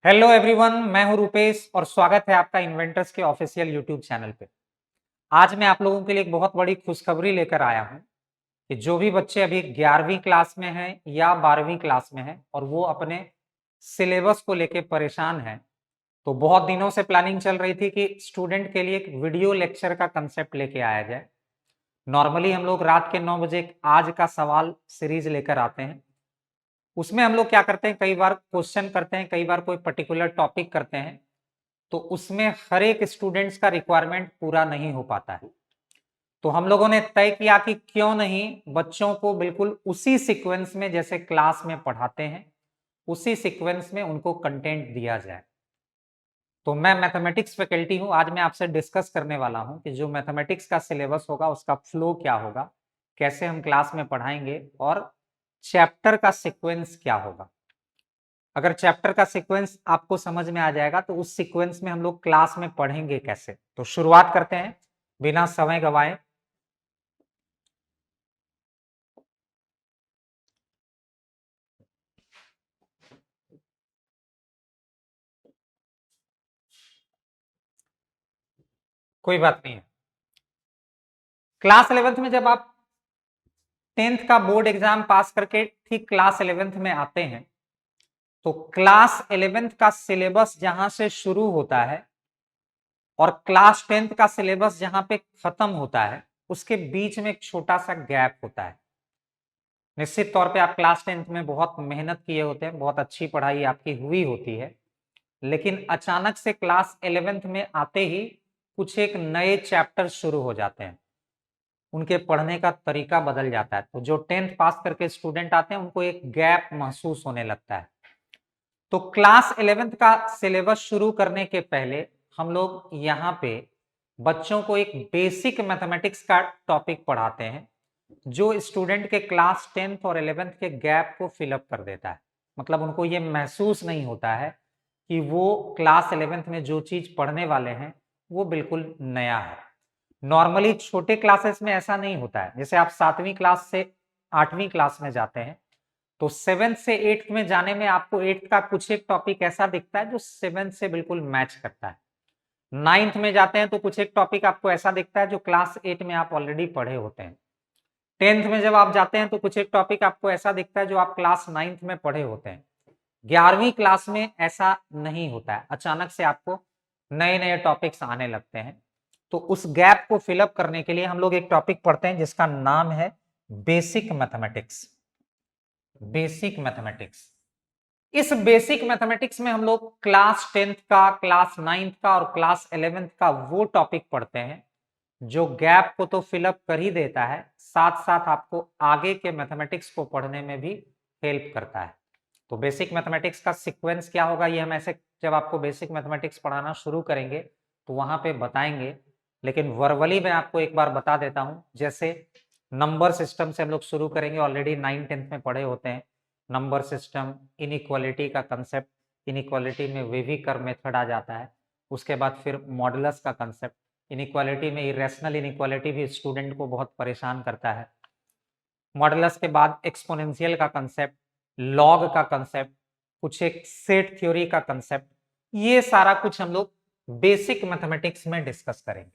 Hello everyone, मैं हूं रूपेश और स्वागत है आपका इन्वेंटर्स के ऑफिशियल यूट्यूब चैनल पे। आज मैं आप लोगों के लिए एक बहुत बड़ी खुशखबरी लेकर आया हूं कि जो भी बच्चे अभी 11वीं क्लास में हैं या 12वीं क्लास में हैं और वो अपने सिलेबस को लेके परेशान हैं, तो बहुत दिनों से प्लानिंग चल रही थी कि स्टूडेंट के लिए एक वीडियो लेक्चर का कंसेप्ट लेके आया जाए। नॉर्मली हम लोग रात के 9 बजे आज का सवाल सीरीज लेकर आते हैं। उसमें हम लोग क्या करते हैं, कई बार क्वेश्चन करते हैं, कई बार कोई पर्टिकुलर टॉपिक करते हैं, तो उसमें हर एक स्टूडेंट्स का रिक्वायरमेंट पूरा नहीं हो पाता है। तो हम लोगों ने तय किया कि क्यों नहीं बच्चों को बिल्कुल उसी सीक्वेंस में जैसे क्लास में पढ़ाते हैं, उसी सीक्वेंस में उनको कंटेंट दिया जाए। तो मैं मैथमेटिक्स फैकल्टी हूं। आज मैं आपसे डिस्कस करने वाला हूं कि जो मैथमेटिक्स का सिलेबस होगा उसका फ्लो क्या होगा, कैसे हम क्लास में पढ़ाएंगे और चैप्टर का सीक्वेंस क्या होगा। अगर चैप्टर का सीक्वेंस आपको समझ में आ जाएगा तो उस सीक्वेंस में हम लोग क्लास में पढ़ेंगे कैसे। तो शुरुआत करते हैं बिना समय गवाए। कोई बात नहीं है। क्लास 11th में जब आप 10th का बोर्ड एग्जाम पास करके ठीक क्लास 11th में आते हैं, तो क्लास 11th का सिलेबस जहां से शुरू होता है और क्लास 10th का सिलेबस जहां पे खत्म होता है, उसके बीच में एक छोटा सा गैप होता है। निश्चित तौर पे आप क्लास 10th में बहुत मेहनत किए होते हैं, बहुत अच्छी पढ़ाई आपकी हुई होती है, लेकिन अचानक से क्लास 11th में आते ही कुछ एक नए चैप्टर शुरू हो जाते हैं, उनके पढ़ने का तरीका बदल जाता है। तो जो 10th पास करके स्टूडेंट आते हैं उनको एक गैप महसूस होने लगता है। तो क्लास 11th का सिलेबस शुरू करने के पहले हम लोग यहाँ पे बच्चों को एक बेसिक मैथमेटिक्स का टॉपिक पढ़ाते हैं, जो स्टूडेंट के क्लास 10th और 11th के गैप को फिलअप कर देता है। मतलब उनको ये महसूस नहीं होता है कि वो क्लास 11th में जो चीज पढ़ने वाले हैं वो बिल्कुल नया है। नॉर्मली छोटे क्लासेस में ऐसा नहीं होता है। जैसे आप 7वीं क्लास से 8वीं क्लास में जाते हैं, तो 7th से 8th में जाने में आपको 8th का कुछ एक टॉपिक ऐसा दिखता है जो 7th से बिल्कुल मैच करता है। 9th में जाते हैं तो कुछ एक टॉपिक आपको ऐसा दिखता है जो क्लास 8 में आप ऑलरेडी पढ़े होते हैं। 10th में जब आप जाते हैं तो कुछ एक टॉपिक आपको ऐसा दिखता है जो आप क्लास 9th में पढ़े होते हैं। 11वीं क्लास में ऐसा नहीं होता है, अचानक से आपको नए नए टॉपिक्स आने लगते हैं। तो उस गैप को फिलअप करने के लिए हम लोग एक टॉपिक पढ़ते हैं जिसका नाम है बेसिक मैथमेटिक्स। Basic mathematics. इस बेसिक मैथमेटिक्स में हम लोग क्लास 10th का, क्लास 9th का और क्लास 11th का वो टॉपिक पढ़ते हैं जो गैप को तो फिलअप कर ही देता है, साथ साथ आपको आगे के मैथमेटिक्स को पढ़ने में भी हेल्प करता है। तो बेसिक मैथमेटिक्स का सीक्वेंस क्या होगा ये हम ऐसे जब आपको बेसिक मैथमेटिक्स पढ़ाना शुरू करेंगे तो वहां पे बताएंगे, लेकिन वर्बली मैं आपको एक बार बता देता हूं। जैसे नंबर सिस्टम से हम लोग शुरू करेंगे, ऑलरेडी 9th-10th में पढ़े होते हैं। नंबर सिस्टम, इनइक्वालिटी का कंसेप्ट, इनइक्वालिटी में वेविकर मेथड आ जाता है। उसके बाद फिर मॉडुलस का कंसेप्ट, इनइक्वालिटी में इरेशनल इनइक्वालिटी भी स्टूडेंट को बहुत परेशान करता है। मॉडुलस के बाद एक्सपोनेंशियल का कंसेप्ट, लॉग का कंसेप्ट, कुछ एक सेट थ्योरी का कंसेप्ट, ये सारा कुछ हम लोग बेसिक मैथमेटिक्स में डिस्कस करेंगे।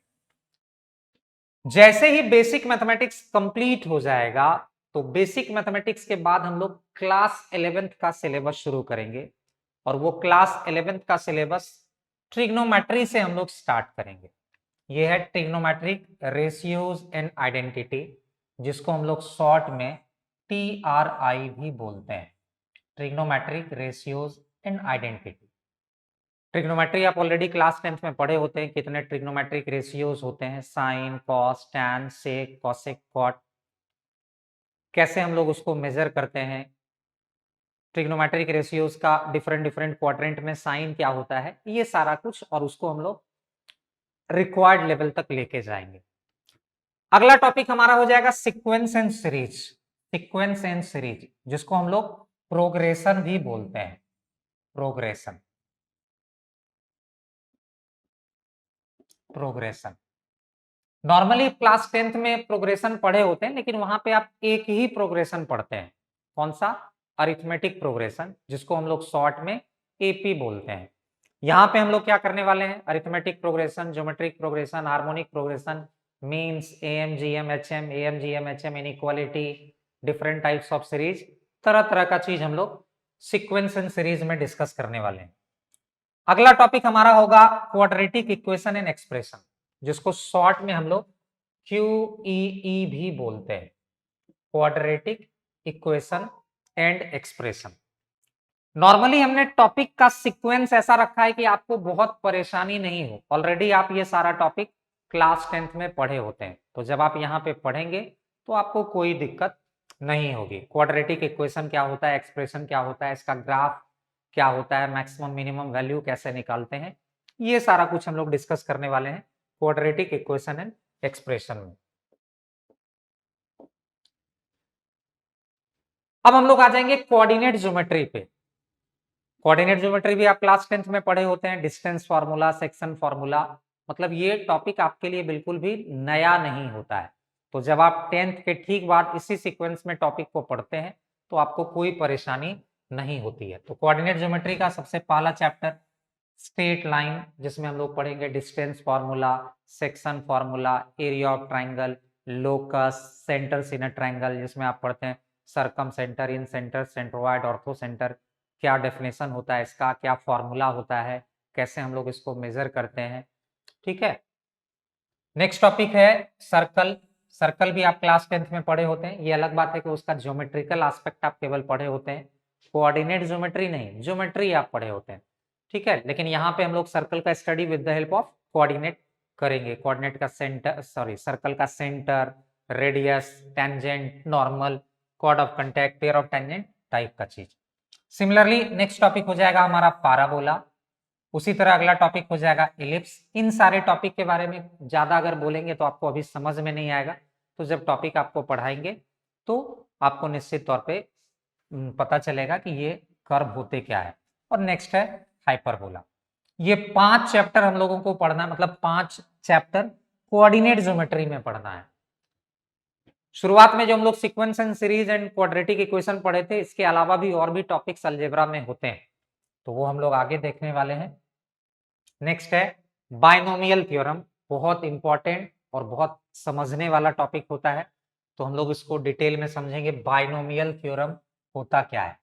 जैसे ही बेसिक मैथमेटिक्स कंप्लीट हो जाएगा तो बेसिक मैथमेटिक्स के बाद हम लोग क्लास 11th का सिलेबस शुरू करेंगे और वो क्लास 11th का सिलेबस ट्रिग्नोमेट्री से हम लोग स्टार्ट करेंगे। ये है ट्रिग्नोमेट्रिक रेशियोज एंड आइडेंटिटी, जिसको हम लोग शॉर्ट में TRI भी बोलते हैं, trigonometric ratios and identity. Trigonometry आप ऑलरेडी क्लास 10th में पढ़े होते हैं, कितने ट्रिग्नोमेट्रिक रेशियोज होते हैं, साइन, कॉस, टैन, सेक, कॉसेक, कॉट, कैसे हम लोग उसको मेजर करते हैं। ट्रिग्नोमेट्रिक रेशियोज का डिफरेंट डिफरेंट क्वाड्रेंट में साइन क्या होता है, ये सारा कुछ, और उसको हम लोग रिक्वायर्ड लेवल तक लेके जाएंगे। अगला टॉपिक हमारा हो जाएगा sequence and series. Sequence and series जिसको हम लोग प्रोग्रेशन भी बोलते हैं, progression, progression. Normally class 10th में प्रोग्रेशन पढ़े होते हैं, लेकिन वहां पे आप एक ही प्रोग्रेशन पढ़ते हैं। कौन सा? अरिथमेटिक प्रोग्रेशन, जिसको हम लोग शॉर्ट में एपी बोलते हैं। यहाँ पे हम लोग क्या करने वाले हैं, arithmetic progression, geometric progression, harmonic progression, means, am GM HM, am GM HM, inequality, different types of series, तरह तरह का चीज हम लोग सीक्वेंस एंड सीरीज में डिस्कस करने वाले हैं। अगला टॉपिक हमारा होगा क्वाड्रेटिक इक्वेशन एंड एक्सप्रेशन, जिसको शॉर्ट में हम लोग QEE भी बोलते हैं, quadratic equation and expression. Normally हमने टॉपिक का सीक्वेंस ऐसा रखा है कि आपको बहुत परेशानी नहीं हो, ऑलरेडी आप ये सारा टॉपिक क्लास 10th में पढ़े होते हैं, तो जब आप यहाँ पे पढ़ेंगे तो आपको कोई दिक्कत नहीं होगी। क्वाड्रेटिक इक्वेशन क्या होता है, एक्सप्रेशन क्या होता है, इसका ग्राफ क्या होता है, मैक्सिमम मिनिमम वैल्यू कैसे निकालते हैं, ये सारा कुछ हम लोग डिस्कस करने वाले हैं क्वाड्रेटिक इक्वेशन एंड एक्सप्रेशन में। अब हम लोग आ जाएंगे कोऑर्डिनेट ज्योमेट्री पे। कोऑर्डिनेट ज्योमेट्री भी आप क्लास 10th में पढ़े होते हैं, डिस्टेंस फार्मूला, सेक्शन फार्मूला, मतलब ये टॉपिक आपके लिए बिल्कुल भी नया नहीं होता है। तो जब आप 10th के ठीक बाद इसी सीक्वेंस में टॉपिक को पढ़ते हैं तो आपको कोई परेशानी नहीं होती है। तो कोऑर्डिनेट ज्योमेट्री का सबसे पहला चैप्टर स्ट्रेट लाइन, जिसमें हम लोग पढ़ेंगे distance formula, section formula, area of triangle, locus, centres in a triangle, जिसमें आप पढ़ते हैं सरकम सेंटर, इन सेंटर, सेंट्रोइड, ऑर्थो सेंटर, क्या डेफिनेशन होता है इसका, क्या फॉर्मूला होता है, कैसे हम लोग इसको मेजर करते हैं। ठीक है, नेक्स्ट टॉपिक है सर्कल। सर्कल भी आप क्लास 10th में पढ़े होते हैं, ये अलग बात है कि उसका ज्योमेट्रिकल एस्पेक्ट आप केवल पढ़े होते हैं, कोऑर्डिनेट ज्योमेट्री नहीं, ज्योमेट्री आप पढ़े होते हैं। ठीक है, लेकिन यहाँ पे हम लोग सर्कल का study with the help of coordinate करेंगे। कोऑर्डिनेट का सेंटर, सॉरी, सर्कल का centre, radius, tangent, normal, chord of contact, pair of tangent type का चीज। सिमिलरली नेक्स्ट टॉपिक हो जाएगा हमारा पाराबोला, उसी तरह अगला टॉपिक हो जाएगा इलिप्स। इन सारे टॉपिक के बारे में ज्यादा अगर बोलेंगे तो आपको अभी समझ में नहीं आएगा, तो जब टॉपिक आपको पढ़ाएंगे तो आपको निश्चित तौर पे पता चलेगा कि ये कर्व होते क्या है। और नेक्स्ट है हाइपरबोला। ये 5 चैप्टर हम लोगों को पढ़ना है, मतलब 5 चैप्टर कोऑर्डिनेट ज्योमेट्री में पढ़ना है। शुरुआत में जो हम लोग sequence and series and quadratic equation पढ़े थे, इसके अलावा भी और भी टॉपिक्स अलजेब्रा में होते हैं, तो वो हम लोग आगे देखने वाले हैं। नेक्स्ट है बायनोमियल थ्योरम, बहुत इंपॉर्टेंट और बहुत समझने वाला टॉपिक होता है, तो हम लोग इसको डिटेल में समझेंगे। बायनोमियल थ्योरम होता क्या है,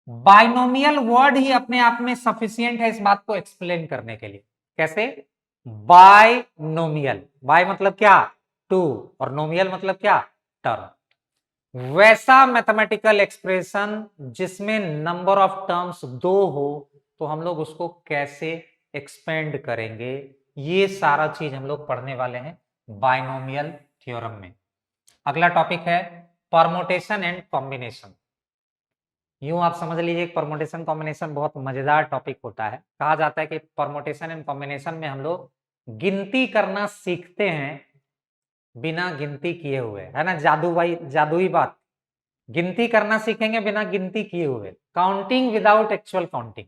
बायनोमियल वर्ड ही अपने आप में सफिशिएंट है इस बात को एक्सप्लेन करने के लिए। कैसे, बायनोमियल, बाय मतलब क्या, टू, और नोमियल मतलब क्या, टर्म। वैसा मैथमेटिकल एक्सप्रेशन जिसमें नंबर ऑफ टर्म्स 2 हो, तो हम लोग उसको कैसे एक्सपेंड करेंगे, ये सारा चीज हम लोग पढ़ने वाले हैं बायनोमियल थ्योरम में। अगला टॉपिक है परमुटेशन एंड कॉम्बिनेशन। यूं आप समझ लीजिए परमुटेशन कॉम्बिनेशन बहुत मजेदार टॉपिक होता है। कहा जाता है कि परमुटेशन एंड कॉम्बिनेशन में हम लोग गिनती करना सीखते हैं बिना गिनती किए हुए, है ना, जादुई बात, गिनती करना सीखेंगे बिना गिनती किए हुए, counting without actual counting.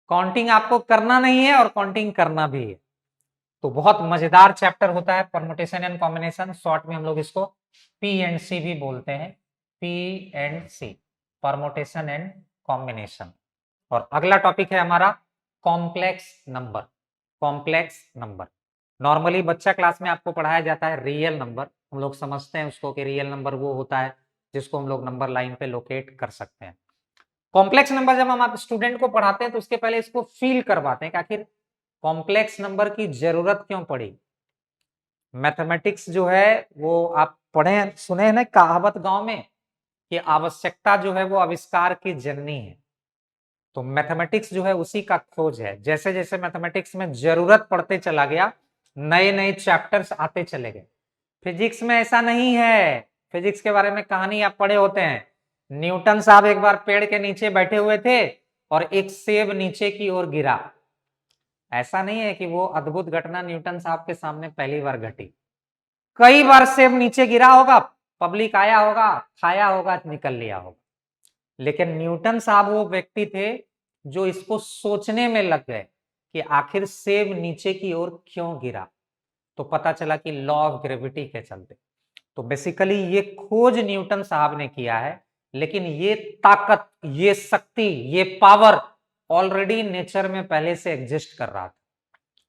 Counting आपको करना नहीं है और काउंटिंग करना भी है, तो बहुत मजेदार चैप्टर होता है परमुटेशन एंड कॉम्बिनेशन। शॉर्ट में हम लोग इसको P&C भी बोलते हैं, P&C, परमुटेशन एंड कॉम्बिनेशन। और अगला टॉपिक है हमारा complex number. Complex number normally बच्चा क्लास में आपको पढ़ाया जाता है रियल नंबर, हम लोग समझते हैं उसको कि रियल नंबर वो होता है जिसको हम लोग नंबर लाइन पे लोकेट कर सकते हैं। कॉम्प्लेक्स नंबर जब हम आप स्टूडेंट को पढ़ाते हैं तो उसके पहले इसको फील करवाते हैं कि आखिर कॉम्प्लेक्स नंबर की जरूरत क्यों पड़ी। मैथमेटिक्स जो है वो आप पढ़े सुने हैं ना कहावत गांव में कि आवश्यकता जो है वो आविष्कार की जननी है, तो मैथमेटिक्स जो है उसी का खोज है। जैसे जैसे मैथमेटिक्स में जरूरत पड़ते चला गया, नए नए चैप्टर्स आते चले गए। फिजिक्स में ऐसा नहीं है, फिजिक्स के बारे में कहानी आप पढ़े होते हैं, न्यूटन साहब एक बार पेड़ के नीचे बैठे हुए थे और एक सेब नीचे की ओर गिरा। ऐसा नहीं है कि वो अद्भुत घटना न्यूटन साहब के सामने पहली बार घटी, कई बार सेब नीचे गिरा होगा, पब्लिक आया होगा, खाया होगा, निकल लिया होगा, लेकिन न्यूटन साहब वो व्यक्ति थे जो इसको सोचने में लग गए कि आखिर सेब नीचे की ओर क्यों गिरा, तो पता चला कि लॉ ऑफ ग्रेविटी के चलते। तो बेसिकली ये खोज न्यूटन साहब ने किया है, लेकिन ये ताकत, ये शक्ति, ये पावर ऑलरेडी नेचर में पहले से एग्जिस्ट कर रहा था।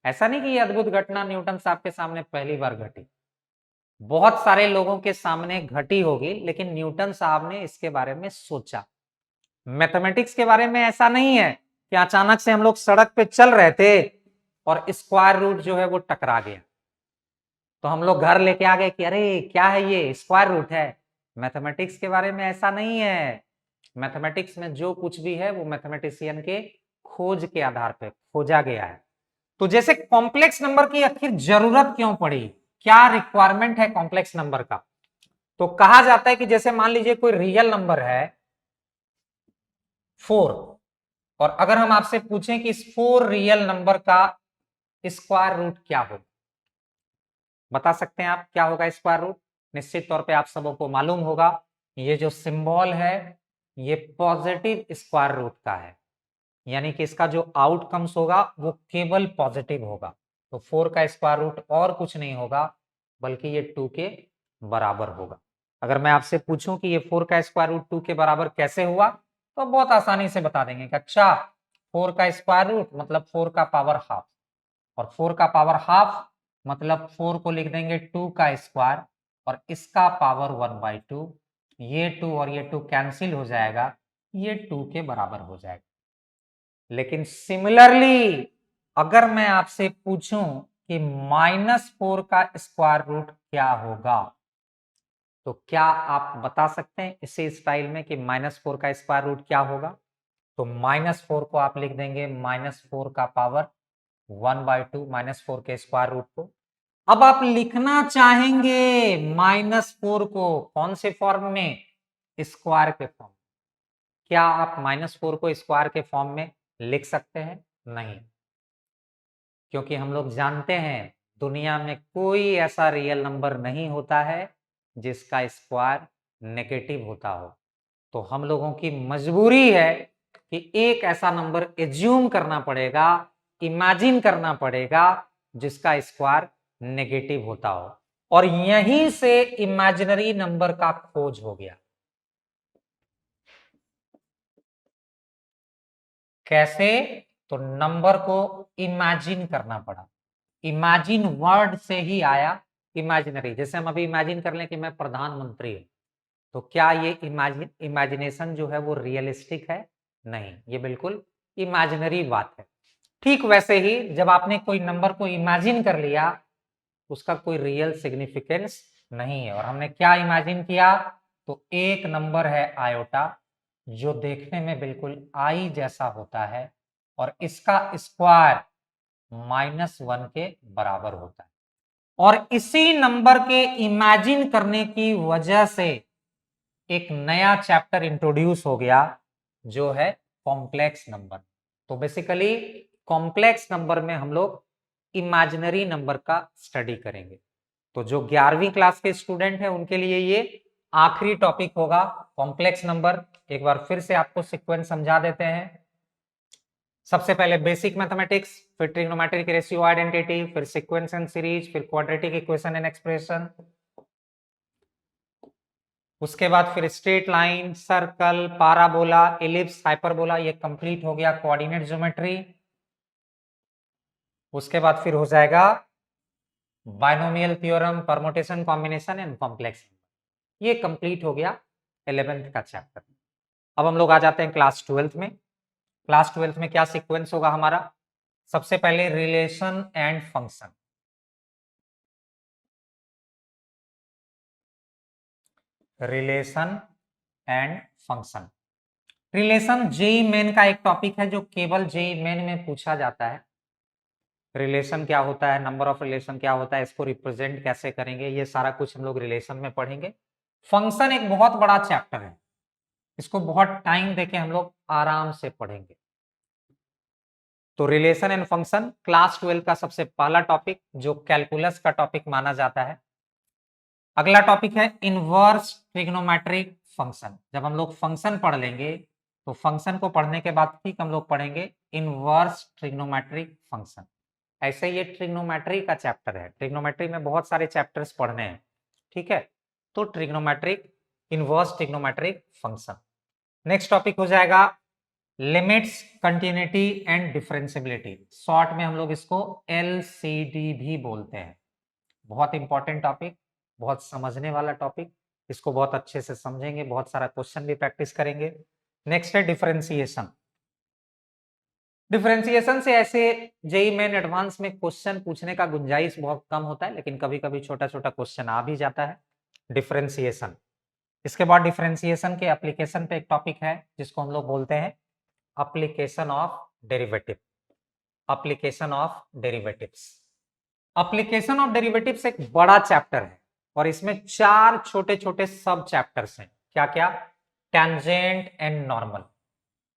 ऐसा नहीं कि ये अद्भुत घटना न्यूटन साहब के सामने पहली बार घटी, बहुत सारे लोगों के सामने घटी होगी, लेकिन न्यूटन साहब ने इसके बारे में सोचा। मैथमेटिक्स के बारे में ऐसा नहीं है कि अचानक से हम लोग सड़क पे चल रहे थे और स्क्वायर रूट जो है वो टकरा गया, तो हम लोग घर लेके आ गए कि अरे क्या है ये, स्क्वायर रूट है। मैथमेटिक्स के बारे में ऐसा नहीं है। मैथमेटिक्स में जो कुछ भी है वो मैथमेटिशियन के खोज के आधार पर खोजा गया है। तो जैसे कॉम्प्लेक्स नंबर की आखिर जरूरत क्यों पड़ी, क्या रिक्वायरमेंट है कॉम्प्लेक्स नंबर का, तो कहा जाता है कि जैसे मान लीजिए कोई रियल नंबर है 4, और अगर हम आपसे पूछें कि इस 4 रियल नंबर का स्क्वायर रूट क्या होगा, बता सकते हैं आप क्या होगा स्क्वायर रूट? निश्चित तौर पे आप सबों को मालूम होगा, ये जो सिंबल है ये पॉजिटिव स्क्वायर रूट का है, यानी कि इसका जो आउटकम्स होगा वो केवल पॉजिटिव होगा। तो 4 का स्क्वायर रूट और कुछ नहीं होगा बल्कि ये 2 के बराबर होगा। अगर मैं आपसे पूछूं कि ये 4 का स्क्वायर रूट 2 के बराबर कैसे हुआ, तो बहुत आसानी से बता देंगे कि अच्छा 4 का स्क्वायर रूट मतलब 4 का पावर हाफ, और 4 का पावर हाफ मतलब 4 को लिख देंगे 2 का स्क्वायर और इसका पावर 1/2। ये 2 और ये 2 कैंसिल हो जाएगा, ये 2 के बराबर हो जाएगा। लेकिन सिमिलरली अगर मैं आपसे पूछूं कि -4 का स्क्वायर रूट क्या होगा, तो क्या आप बता सकते हैं इसी स्टाइल में कि -4 का स्क्वायर रूट क्या होगा? तो -4 को आप लिख देंगे -4 का पावर 1/2, -4 के स्क्वायर रूट को। अब आप लिखना चाहेंगे -4 को कौन से फॉर्म में? स्क्वायर के फॉर्म। क्या आप -4 को स्क्वायर के फॉर्म में लिख सकते हैं? नहीं, क्योंकि हम लोग जानते हैं दुनिया में कोई ऐसा रियल नंबर नहीं होता है जिसका स्क्वायर नेगेटिव होता हो। तो हम लोगों की मजबूरी है कि एक ऐसा नंबर एज्यूम करना पड़ेगा, इमेजिन करना पड़ेगा जिसका स्क्वायर नेगेटिव होता हो, और यहीं से इमेजिनरी नंबर का खोज हो गया। कैसे? तो नंबर को इमेजिन करना पड़ा। इमेजिन वर्ड से ही आया इमेजिनरी। जैसे हम अभी इमेजिन कर लें कि मैं प्रधानमंत्री हूं, तो क्या ये इमेजिनेशन जो है वो रियलिस्टिक है? नहीं, ये बिल्कुल इमेजिनरी बात है। ठीक वैसे ही जब आपने कोई नंबर को इमेजिन कर लिया, उसका कोई रियल सिग्निफिकेंस नहीं है। और हमने क्या इमेजिन किया? तो एक नंबर है आयोटा, जो देखने में बिल्कुल आई जैसा होता है और इसका स्क्वायर -1 के बराबर होता है। और इसी नंबर के इमेजिन करने की वजह से एक नया चैप्टर इंट्रोड्यूस हो गया जो है कॉम्प्लेक्स नंबर। तो बेसिकली कॉम्प्लेक्स नंबर में हम लोग इमेजिनरी नंबर का स्टडी करेंगे। तो जो 11वीं क्लास के स्टूडेंट हैं उनके लिए ये आखिरी टॉपिक होगा कॉम्प्लेक्स नंबर। एक बार फिर से आपको सीक्वेंस समझा देते हैं। सबसे पहले बेसिक मैथमेटिक्स, फिर ट्रिग्नोमेट्रिक रेशियो आइडेंटिटी, फिर सीक्वेंस एंड सीरीज, फिर क्वाड्रेटिक इक्वेशन एंड एक्सप्रेशन, उसके बाद फिर straight line, circle, parabola, ellipse, hyperbola, ये कंप्लीट हो गया कोऑर्डिनेट ज्योमेट्री। उसके बाद फिर हो जाएगा binomial theorem, permutation, combination and complex. ये कंप्लीट हो गया 11th का चैप्टर। अब हम लोग आ जाते हैं क्लास 12th में। क्लास 12th में क्या सीक्वेंस होगा हमारा? सबसे पहले relation and function. Relation and function. Relation JEE main का एक टॉपिक है जो केवल जेई मेन में पूछा जाता है। रिलेशन क्या होता है, नंबर ऑफ रिलेशन क्या होता है, इसको रिप्रेजेंट कैसे करेंगे, ये सारा कुछ हम लोग रिलेशन में पढ़ेंगे। फंक्शन एक बहुत बड़ा चैप्टर है, इसको बहुत टाइम देके हम लोग आराम से पढ़ेंगे। तो रिलेशन एंड फंक्शन क्लास 12 का सबसे पहला टॉपिक जो कैलकुलस का टॉपिक माना जाता है। अगला टॉपिक है इनवर्स ट्रिग्नोमेट्रिक फंक्शन। जब हम लोग फंक्शन पढ़ लेंगे तो फंक्शन को पढ़ने के बाद ठीक हम लोग पढ़ेंगे इनवर्स ट्रिग्नोमेट्रिक फंक्शन। ऐसे ये ट्रिग्नोमेट्री का चैप्टर है। ट्रिग्नोमेट्री में बहुत सारे चैप्टर्स पढ़ने हैं, ठीक है। तो trigonometric, inverse trigonometric function. Next topic हो जाएगा limits, continuity and differentiability, short में हम लोग इसको LCD भी बोलते हैं। बहुत इंपॉर्टेंट टॉपिक, बहुत समझने वाला टॉपिक, इसको बहुत अच्छे से समझेंगे, बहुत सारा क्वेश्चन भी प्रैक्टिस करेंगे। नेक्स्ट है डिफरेंशिएशन। डिफरेंशिएशन से ऐसे जेईई मेन एडवांस में क्वेश्चन पूछने का गुंजाइश बहुत कम होता है, लेकिन कभी कभी छोटा छोटा क्वेश्चन आ भी जाता है। डिफरेंशिएशन। इसके बाद डिफरेंशिएशन के एप्लीकेशन पे एक टॉपिक है जिसको हम लोग बोलते हैं application of derivative. Application of derivatives. Application of derivatives एक बड़ा चैप्टर है और इसमें 4 छोटे छोटे सब चैप्टर्स हैं। क्या क्या? Tangent and normal.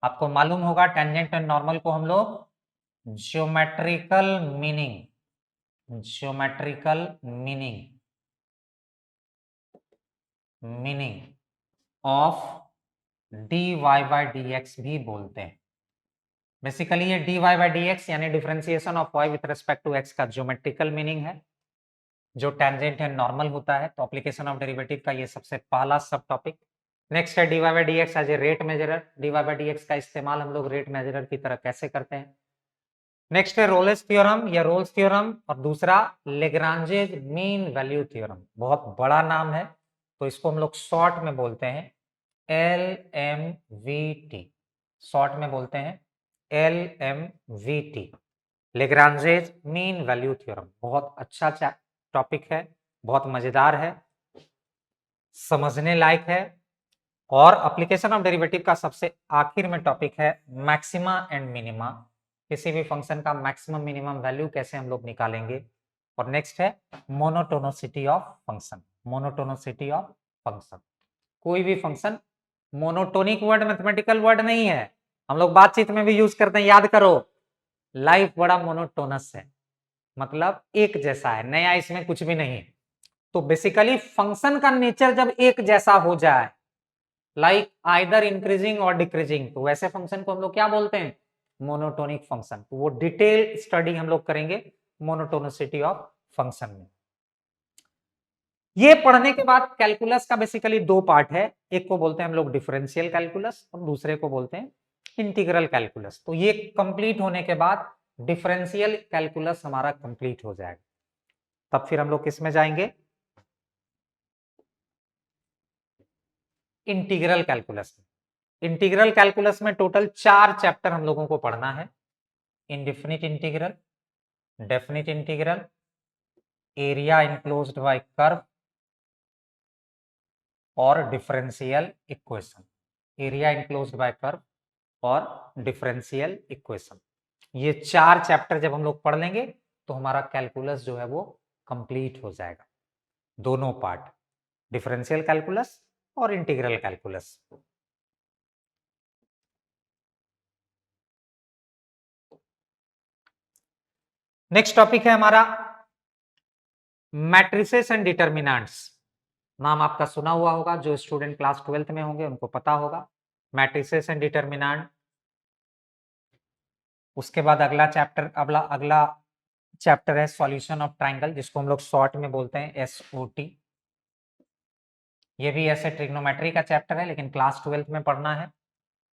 आपको मालूम होगा टेंजेंट एंड नॉर्मल को हम लोग geometrical meaning, geometrical meaning of dy by dx भी बोलते हैं। बेसिकली ये dy बाय dx यानी differentiation of y with respect to x का ज्योमेट्रिकल मीनिंग है जो टेंजेंट एंड नॉर्मल होता है। तो एप्लीकेशन ऑफ डेरिवेटिव का ये सबसे पहला सब टॉपिक। नेक्स्ट है dy by dx as a rate measurer. dy by dx का इस्तेमाल हम लोग रेट मेजरर की तरह कैसे करते हैं। नेक्स्ट है रोल्स थ्योरम या रोल्स थ्योरम, और दूसरा लेग्रांजेज मीन वैल्यू थ्योरम। बहुत बड़ा नाम है तो इसको हम लोग शॉर्ट में बोलते हैं LMVT। शॉर्ट में बोलते हैं LMVT, लेग्रांजेज मीन वैल्यू थ्योरम। बहुत अच्छा टॉपिक है, बहुत मजेदार है, समझने लायक है। और एप्लीकेशन ऑफ डेरिवेटिव का सबसे आखिर में टॉपिक है मैक्सिमा एंड मिनिमा। किसी भी फंक्शन का मैक्सिमम मिनिमम वैल्यू कैसे हम लोग निकालेंगे। और नेक्स्ट है monotonicity of function. Monotonicity of function, कोई भी function monotonic word mathematical word नहीं है, हम लोग बातचीत में भी यूज करते हैं, याद करो। लाइफ बड़ा मोनोटोनस है, मतलब एक जैसा है, नया इसमें कुछ भी नहीं। तो बेसिकली फंक्शन का नेचर जब एक जैसा हो जाए, लाइक आइदर इंक्रीजिंग और डिक्रीजिंग, तो वैसे फंक्शन को हम लोग क्या बोलते हैं? Monotonic function. तो वो डिटेल स्टडी हम लोग करेंगे मोनोटोनिसिटी ऑफ फंक्शन में। ये पढ़ने के बाद कैलकुलस का बेसिकली 2 पार्ट है, एक को बोलते हैं हम लोग डिफरेंशियल कैलकुलस और दूसरे को बोलते हैं इंटीग्रल कैलकुलस। तो ये कंप्लीट होने के बाद डिफरेंशियल कैलकुलस हमारा कंप्लीट हो जाएगा। तब फिर हम लोग किस में जाएंगे? इंटीग्रल कैलकुलस में। इंटीग्रल कैलकुलस में टोटल 4 चैप्टर हम लोगों को पढ़ना है। Indefinite integral, definite integral, area enclosed by curve और differential equation. Area enclosed by curve और डिफरेंशियल इक्वेशन, ये 4 चैप्टर जब हम लोग पढ़ लेंगे तो हमारा कैलकुलस जो है वो कंप्लीट हो जाएगा। दोनों पार्ट, डिफरेंशियल कैलकुलस और इंटीग्रल कैलकुलस। नेक्स्ट टॉपिक है हमारा मैट्रिसेस एंड डिटर्मिनेंट्स। नाम आपका सुना हुआ होगा, जो स्टूडेंट क्लास 12th में होंगे उनको पता होगा मैट्रिसेस एंड डिटर्मिनेंट। उसके बाद अगला चैप्टर है सॉल्यूशन ऑफ ट्राइंगल, जिसको हम लोग शॉर्ट में बोलते हैं SOT। ये भी ऐसे ट्रिग्नोमेट्री का चैप्टर है लेकिन क्लास 12th में पढ़ना है।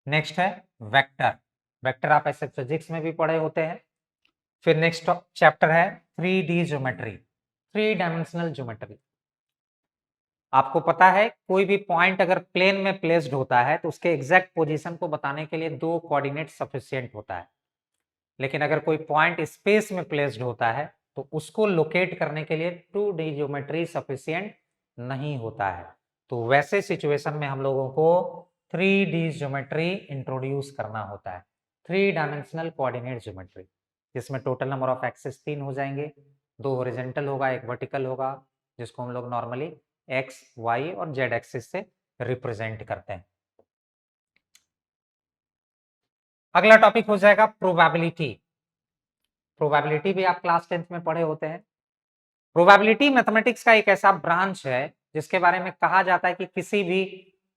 नेक्स्ट है वेक्टर। वेक्टर आप ऐसे फिजिक्स में भी पढ़े होते हैं। फिर नेक्स्ट चैप्टर है 3D ज्योमेट्री, 3 डायमेंशनल ज्योमेट्री। आपको पता है कोई भी पॉइंट अगर प्लेन में प्लेस्ड होता है तो उसके एग्जैक्ट पोजीशन को बताने के लिए 2 कोऑर्डिनेट सफिशिएंट होता है, लेकिन अगर कोई पॉइंट स्पेस में प्लेस्ड होता है तो उसको लोकेट करने के लिए 2D ज्योमेट्री सफिशिएंट नहीं होता है। तो वैसे सिचुएशन में हम लोगों को 3D ज्योमेट्री इंट्रोड्यूस करना होता है, 3 डायमेंशनल कोऑर्डिनेट ज्योमेट्री, जिसमें टोटल नंबर ऑफ एक्सिस 3 हो जाएंगे, 2 हॉरिजॉन्टल होगा, 1 वर्टिकल होगा, जिसको हम लोग नॉर्मली X, Y और Z एक्सिस से रिप्रेजेंट करते हैं। अगला टॉपिक हो जाएगा प्रोबेबिलिटी। प्रोबेबिलिटी भी आप क्लास 10th में पढ़े होते हैं। प्रोबेबिलिटी मैथमेटिक्स का एक ऐसा ब्रांच है जिसके बारे में कहा जाता है कि किसी भी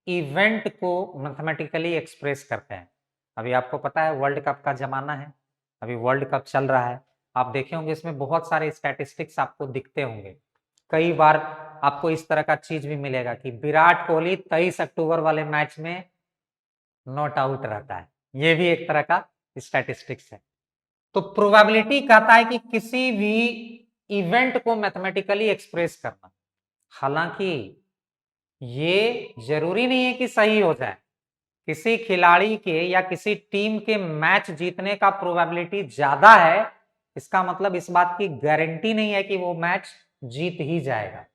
इवेंट को मैथमेटिकली एक्सप्रेस करते हैं। अभी आपको पता है वर्ल्ड कप का जमाना है, अभी वर्ल्ड कप चल रहा है, आप देखे होंगे इसमें बहुत सारे स्टैटिस्टिक्स आपको दिखते होंगे। कई बार आपको इस तरह का चीज भी मिलेगा कि विराट कोहली 23 अक्टूबर वाले मैच में नॉट आउट रहता है, ये भी एक तरह का स्टैटिस्टिक्स है। तो प्रोबेबिलिटी कहता है कि किसी भी इवेंट को मैथमेटिकली एक्सप्रेस करना। हालांकि ये जरूरी नहीं है कि सही हो जाए। किसी खिलाड़ी के या किसी टीम के मैच जीतने का प्रोबेबिलिटी ज्यादा है, इसका मतलब इस बात की गारंटी नहीं है कि वो मैच जीत ही जाएगा।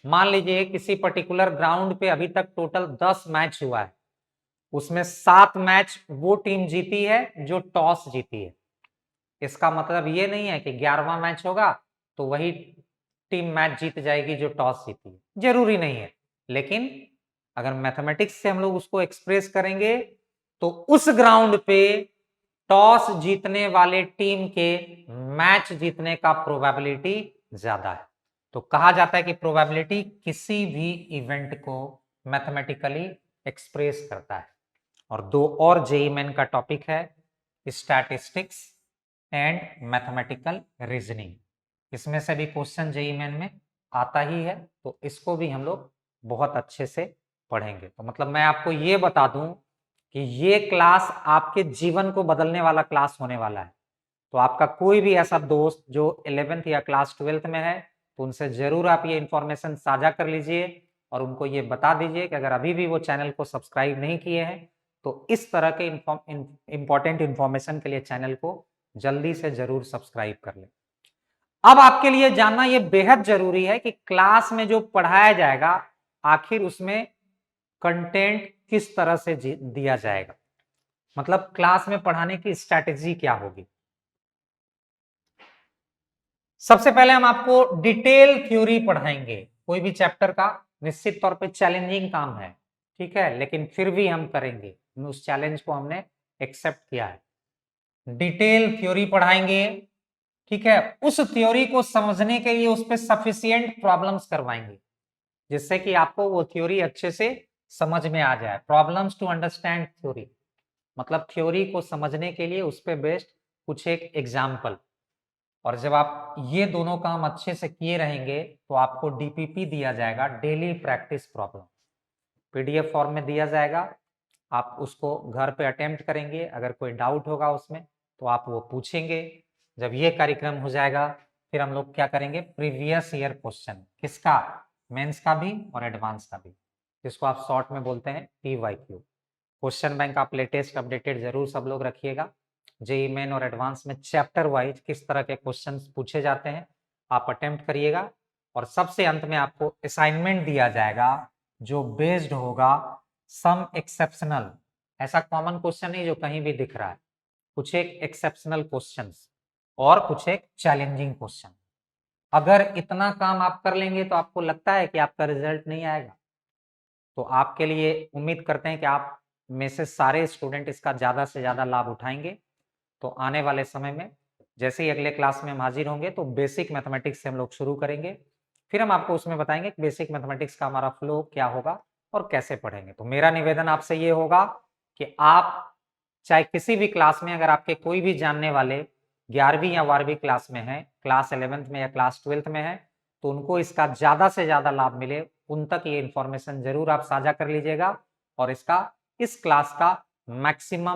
मान लीजिए किसी पर्टिकुलर ग्राउंड पे अभी तक टोटल 10 मैच हुआ है, उसमें 7 मैच वो टीम जीती है जो टॉस जीती है। इसका मतलब ये नहीं है कि 11वां मैच होगा तो वही टीम मैच जीत जाएगी जो टॉस जीती है, जरूरी नहीं है। लेकिन अगर मैथमेटिक्स से हम लोग उसको एक्सप्रेस करेंगे तो उस ग्राउंड पे टॉस जीतने वाले टीम के मैच जीतने का प्रोबेबिलिटी ज्यादा है। तो कहा जाता है कि प्रोबेबिलिटी किसी भी इवेंट को मैथमेटिकली एक्सप्रेस करता है। और दो और जेईई मेन का टॉपिक है स्टैटिस्टिक्स एंड मैथमेटिकल रीजनिंग। इसमें से भी क्वेश्चन जेईई मेन में आता ही है, तो इसको भी हम लोग बहुत अच्छे से पढ़ेंगे। तो मतलब मैं आपको ये बता दूं कि ये क्लास आपके जीवन को बदलने वाला क्लास होने वाला है। तो आपका कोई भी ऐसा दोस्त जो 11th या क्लास 12th में है, तो उनसे जरूर आप ये इंफॉर्मेशन साझा कर लीजिए और उनको ये बता दीजिए कि अगर अभी भी वो चैनल को सब्सक्राइब नहीं किए हैं तो इस तरह के इंपॉर्टेंट इंफॉर्मेशन के लिए चैनल को जल्दी से जरूर सब्सक्राइब कर लें। अब आपके लिए जानना यह बेहद जरूरी है कि क्लास में जो पढ़ाया जाएगा आखिर उसमें कंटेंट किस तरह से दिया जाएगा, मतलब क्लास में पढ़ाने की स्ट्रैटेजी क्या होगी। सबसे पहले हम आपको डिटेल थ्योरी पढ़ाएंगे। कोई भी चैप्टर का निश्चित तौर पे चैलेंजिंग काम है, ठीक है, लेकिन फिर भी हम करेंगे, उस चैलेंज को हमने एक्सेप्ट किया है। डिटेल थ्योरी पढ़ाएंगे, ठीक है। उस थ्योरी को समझने के लिए उस पर सफिशिएंट प्रॉब्लम्स करवाएंगे जिससे कि आपको वो थ्योरी अच्छे से समझ में आ जाए। प्रॉब्लम्स टू अंडरस्टैंड थ्योरी मतलब थ्योरी को समझने के लिए उस पर बेस्ड कुछ एक एग्जाम्पल। और जब आप ये दोनों काम अच्छे से किए रहेंगे तो आपको डीपीपी दिया जाएगा, daily practice problem, PDF form में दिया जाएगा। आप उसको घर पे अटेम्प्ट करेंगे, अगर कोई डाउट होगा उसमें तो आप वो पूछेंगे। जब ये कार्यक्रम हो जाएगा फिर हम लोग क्या करेंगे, प्रीवियस ईयर क्वेश्चन, किसका, मेंस का भी और एडवांस का भी, जिसको आप शॉर्ट में बोलते हैं पीवाईक्यू। क्वेश्चन बैंक आप लेटेस्ट अपडेटेड जरूर सब लोग रखिएगा। जेईई मेन और एडवांस में चैप्टर वाइज किस तरह के क्वेश्चन पूछे जाते हैं आप अटेम्प्ट करिएगा। और सबसे अंत में आपको असाइनमेंट दिया जाएगा जो बेस्ड होगा सम एक्सेप्शनल, ऐसा कॉमन क्वेश्चन नहीं जो कहीं भी दिख रहा है, कुछ एक एक्सेप्शनल क्वेश्चंस और कुछ एक चैलेंजिंग क्वेश्चन। अगर इतना काम आप कर लेंगे तो आपको लगता है कि आपका रिजल्ट नहीं आएगा, तो आपके लिए उम्मीद करते हैं कि आप में से सारे स्टूडेंट इसका ज्यादा से ज्यादा लाभ उठाएंगे। तो आने वाले समय में जैसे ही अगले क्लास में हम हाजिर होंगे तो बेसिक मैथमेटिक्स से हम लोग शुरू करेंगे, फिर हम आपको उसमें बताएंगे कि बेसिक मैथमेटिक्स का हमारा फ्लो क्या होगा और कैसे पढ़ेंगे। तो मेरा निवेदन आपसे ये होगा कि आप चाहे किसी भी क्लास में, अगर आपके कोई भी जानने वाले 11वीं या 12वीं क्लास में है, क्लास 11th में या क्लास 12th में है, तो उनको इसका ज्यादा से ज्यादा लाभ मिले, उन तक ये इंफॉर्मेशन जरूर आप साझा कर लीजिएगा और इसका इस क्लास का मैक्सिमम